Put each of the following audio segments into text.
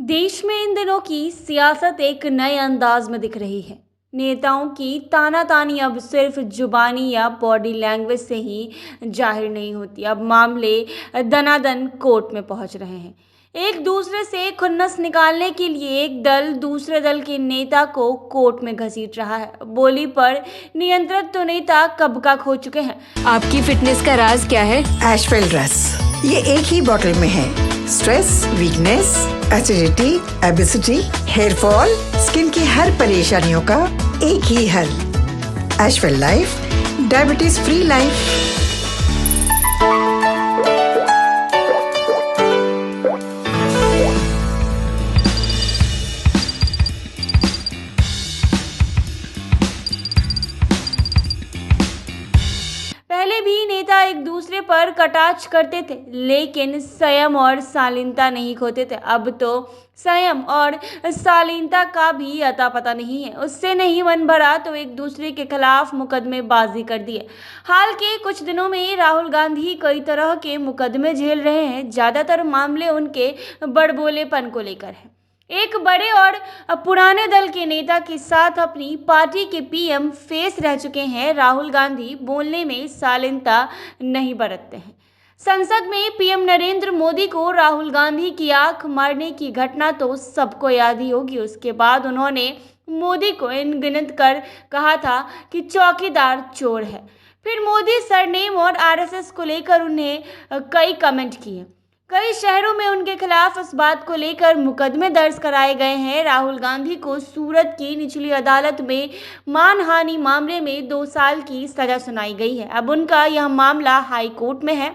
देश में इन दिनों की सियासत एक नए अंदाज में दिख रही है। नेताओं की तानातानी अब सिर्फ जुबानी या बॉडी लैंग्वेज से ही जाहिर नहीं होती। अब मामले दनादन कोर्ट में पहुंच रहे हैं। एक दूसरे से खुन्नस निकालने के लिए एक दल दूसरे दल के नेता को कोर्ट में घसीट रहा है। बोली पर नियंत्रण तो नेता कब का खो चुके हैं। आपकी फिटनेस का राज क्या है? एशवेल रस, ये एक ही बॉटल में है। Stress, weakness, acidity, obesity, hair fall, skin की हर परेशानियों का एक ही हल। Ashwell life, diabetes free life. पहले भी नेता एक दूसरे पर कटाक्ष करते थे, लेकिन संयम और शालीनता नहीं खोते थे। अब तो संयम और शालीनता का भी अता पता नहीं है। उससे नहीं मन भरा तो एक दूसरे के खिलाफ मुकदमेबाजी कर दी है। हाल के कुछ दिनों में राहुल गांधी कई तरह के मुकदमे झेल रहे हैं। ज्यादातर मामले उनके बड़बोलेपन को लेकर है। एक बड़े और पुराने दल के नेता के साथ अपनी पार्टी के पीएम फेस रह चुके हैं। राहुल गांधी बोलने में शालीनता नहीं बरतते हैं। संसद में पीएम नरेंद्र मोदी को राहुल गांधी की आंख मारने की घटना तो सबको याद ही होगी। उसके बाद उन्होंने मोदी को गिनत कर कहा था कि चौकीदार चोर है। फिर मोदी सरनेम और आरएसएस को लेकर उन्हें कई कमेंट किए। कई शहरों में उनके खिलाफ इस बात को लेकर मुकदमे दर्ज कराए गए हैं। राहुल गांधी को सूरत की निचली अदालत में मानहानि मामले में 2 साल की सजा सुनाई गई है। अब उनका यह मामला हाई कोर्ट में है।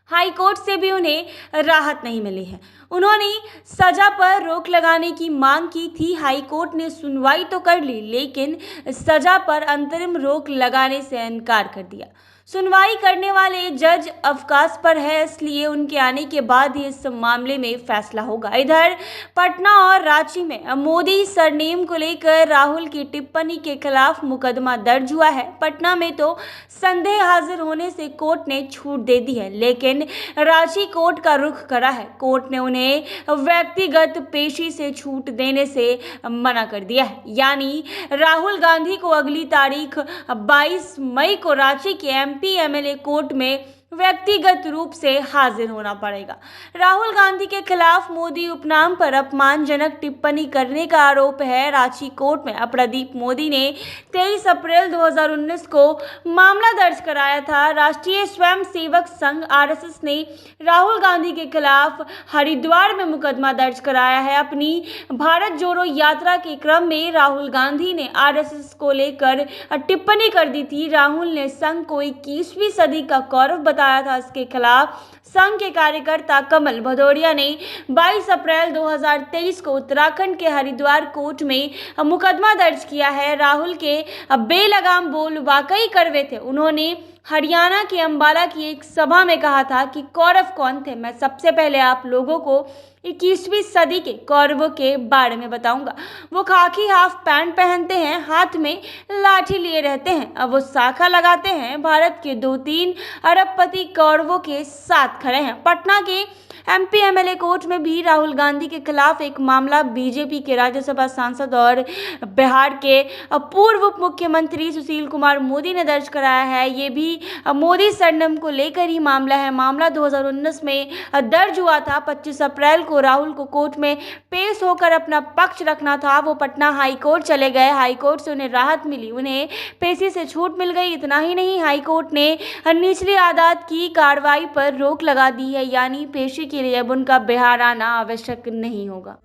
हाई कोर्ट से भी उन्हें राहत नहीं मिली है। उन्होंने सजा पर रोक लगाने की मांग की थी। हाई कोर्ट ने सुनवाई तो कर ली, लेकिन सजा पर अंतरिम रोक लगाने से इनकार कर दिया। सुनवाई करने वाले जज अवकाश पर है, इसलिए उनके आने के बाद ही इस मामले में फैसला होगा। इधर पटना और रांची में मोदी सरनेम को लेकर राहुल की टिप्पणी के खिलाफ मुकदमा दर्ज हुआ है। पटना में तो संदेह हाजिर होने से कोर्ट ने छूट दे दी है, लेकिन रांची कोर्ट का रुख करा है। कोर्ट ने उन्हें व्यक्तिगत पेशी से छूट देने से मना कर दिया है। यानी राहुल गांधी को अगली तारीख 22 मई को रांची के एमएलए कोर्ट में व्यक्तिगत रूप से हाजिर होना पड़ेगा। राहुल गांधी के खिलाफ मोदी उपनाम पर अपमानजनक टिप्पणी करने का आरोप है। रांची कोर्ट में प्रदीप मोदी ने 23 अप्रैल 2019 को मामला दर्ज कराया था। राष्ट्रीय स्वयंसेवक संघ आरएसएस ने राहुल गांधी के खिलाफ हरिद्वार में मुकदमा दर्ज कराया है। अपनी भारत जोड़ो यात्रा के क्रम में राहुल गांधी ने आरएसएस को लेकर टिप्पणी कर दी थी। राहुल ने संघ को 21वीं सदी का गौरव बताया था। इसके खिलाफ संघ के कार्यकर्ता कमल भदौरिया ने 22 अप्रैल 2023 को उत्तराखंड के हरिद्वार कोर्ट में मुकदमा दर्ज किया है। राहुल के बेलगाम बोल वाकई कड़वे थे। उन्होंने हरियाणा के अंबाला की एक सभा में कहा था कि कौरव कौन थे। मैं सबसे पहले आप लोगों को 21वीं सदी के कौरवों के बारे में बताऊंगा। वो खाकी हाफ पैंट पहनते हैं, हाथ में लाठी लिए रहते हैं। अब वो शाखा लगाते हैं। भारत के 2-3 अरबपति कौरवों के साथ खड़े हैं। पटना के एमपी एमएलए कोर्ट में भी राहुल गांधी के खिलाफ एक मामला बीजेपी के राज्यसभा सांसद और बिहार के पूर्व उप मुख्यमंत्री सुशील कुमार मोदी ने दर्ज कराया है। ये भी मोदी सरनेम को लेकर ही मामला है। मामला 2019 में दर्ज हुआ था। 25 अप्रैल को राहुल को कोर्ट में पेश होकर अपना पक्ष रखना था। वो पटना हाई कोर्ट चले गए। हाई कोर्ट से उन्हें राहत मिली, उन्हें पेशी से छूट मिल गई। इतना ही नहीं, हाई कोर्ट ने निचली अदालत की कार्रवाई पर रोक लगा दी है, यानी पेशी के लिए अब उनका बिहार आना आवश्यक नहीं होगा।